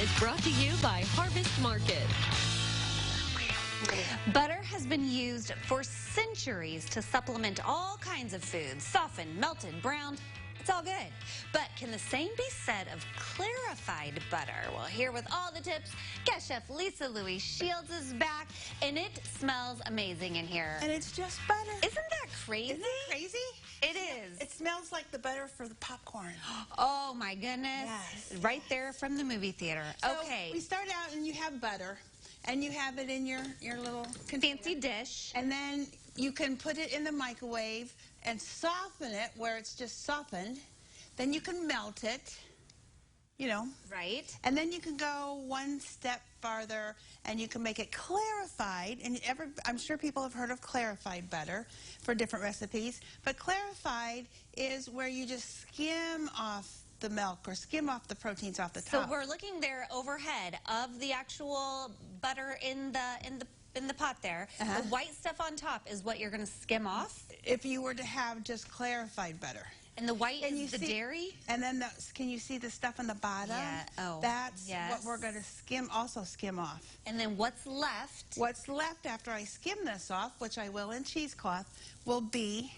is brought to you by Harvest Market. Butter has been used for centuries to supplement all kinds of foods. Softened, melted, browned, it's all good. But can the same be said of clarified butter? Well, here with all the tips, guest chef Lewey Shields is back, and it smells amazing in here. And it's just butter. Isn't that crazy? Isn't that crazy? It is. It smells like the butter for the popcorn. Oh my goodness. Yes. Right there from the movie theater. So okay. We start out and you have butter. And you have it in your little container. Fancy dish. And then you can put it in the microwave and soften it where it's just softened. Then you can melt it, you know. Right. And then you can go one step farther and you can make it clarified. And I'm sure people have heard of clarified butter for different recipes. But clarified is where you just skim off the milk or skim off the proteins off the top. So we're looking there overhead of the actual butter in the pot there. The white stuff on top is what you're going to skim off. If you were to have just clarified butter. And the white is the dairy? And then can you see the stuff on the bottom? Yeah. Oh, that's what we're going to also skim off. And then what's left? What's left after I skim this off, which I will in cheesecloth, will be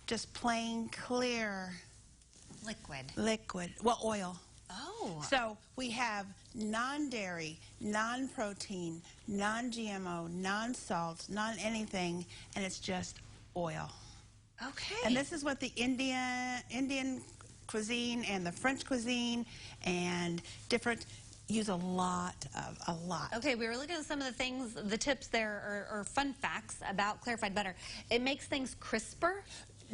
just plain clear liquid. Well, oil. Oh. So we have non-dairy, non-protein, non-GMO, non-salt, non-anything, and it's just oil. Okay. And this is what the Indian cuisine and the French cuisine and different use a lot. Okay, we were looking at some of the things, the tips there, or fun facts about clarified butter. It makes things crisper.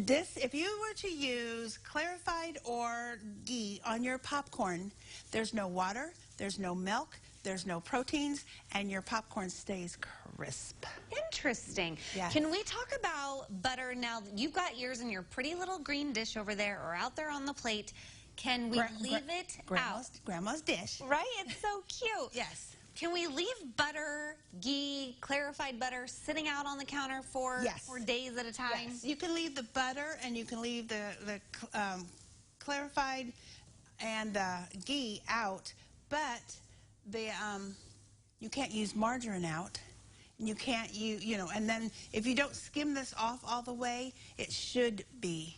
If you were to use clarified or ghee on your popcorn, there's no water, there's no milk, there's no proteins, and your popcorn stays crisp. Interesting. Yes. Can we talk about butter now? You've got yours in your pretty little green dish over there or out there on the plate. Can we leave it out? Grandma's dish. Right? It's so cute. Yes. Can we leave butter, ghee, clarified butter sitting out on the counter for days at a time? Yes. You can leave the butter and you can leave the clarified and the ghee out, but you can't use margarine out. And you can't and then if you don't skim this off all the way, it should be.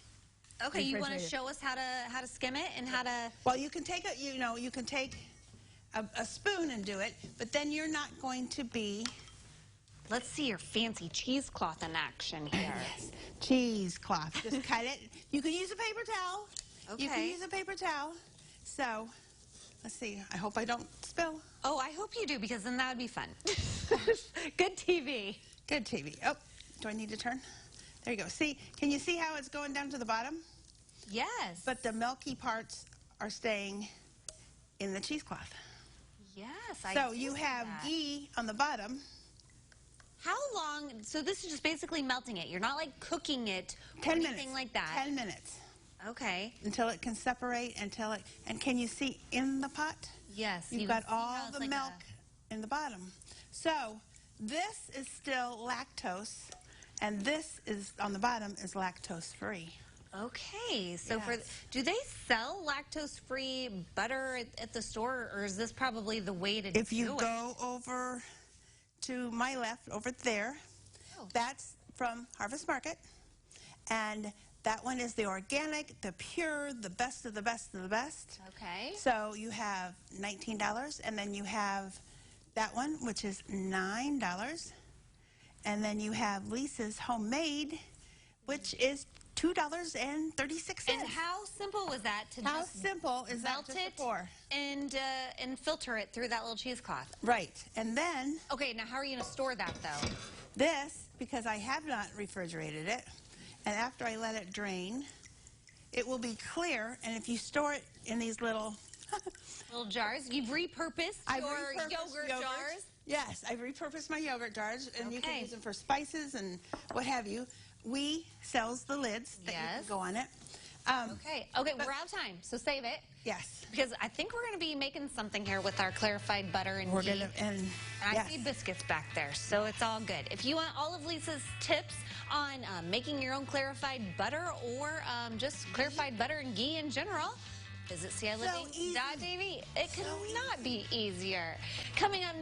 Okay, you want to show us how to skim it and how to? Well, you can take you can take a spoon and do it, but then you're not going to be. Let's see your fancy cheesecloth in action here. Yes, cheesecloth. Just cut it. You can use a paper towel. Okay. You can use a paper towel. So, let's see. I hope I don't spill. Oh, I hope you do, because then that would be fun. Good TV. Good TV. Oh, do I need to turn? There you go. See, can you see how it's going down to the bottom? Yes. But the milky parts are staying in the cheesecloth. Yes, I So you have ghee on the bottom. How long? So this is just basically melting it. You're not like cooking it or 10 anything minutes. like that. 10 minutes. Okay. Until it can separate, and can you see in the pot? Yes. You've got all the milk in the bottom. So this is still lactose, and this is on the bottom is lactose free. Okay, so do they sell lactose-free butter at the store, or is this probably the way to do it? If you go over to my left, over there, that's from Harvest Market, and that one is the organic, the pure, the best of the best of the best. Okay. So you have $19, and then you have that one, which is $9, and then you have Lisa's Homemade, which is $2.36. And how simple was that to just melt it and filter it through that little cheesecloth? Right. And then... Okay, now how are you going to store that, though? This, because I have not refrigerated it, and after I let it drain, it will be clear, and if you store it in these little... little jars. You've repurposed your yogurt jars? Yes, I've repurposed my yogurt jars, and you can use them for spices and what have you. We sells the lids that you can go on it. Okay, we're out of time, so save it. Yes. Because I think we're going to be making something here with our clarified butter and ghee. And I see biscuits back there, so it's all good. If you want all of Lisa's tips on making your own clarified butter or just clarified butter and ghee in general, Visit easy. CILiving.tv. It could So not be easier. Coming up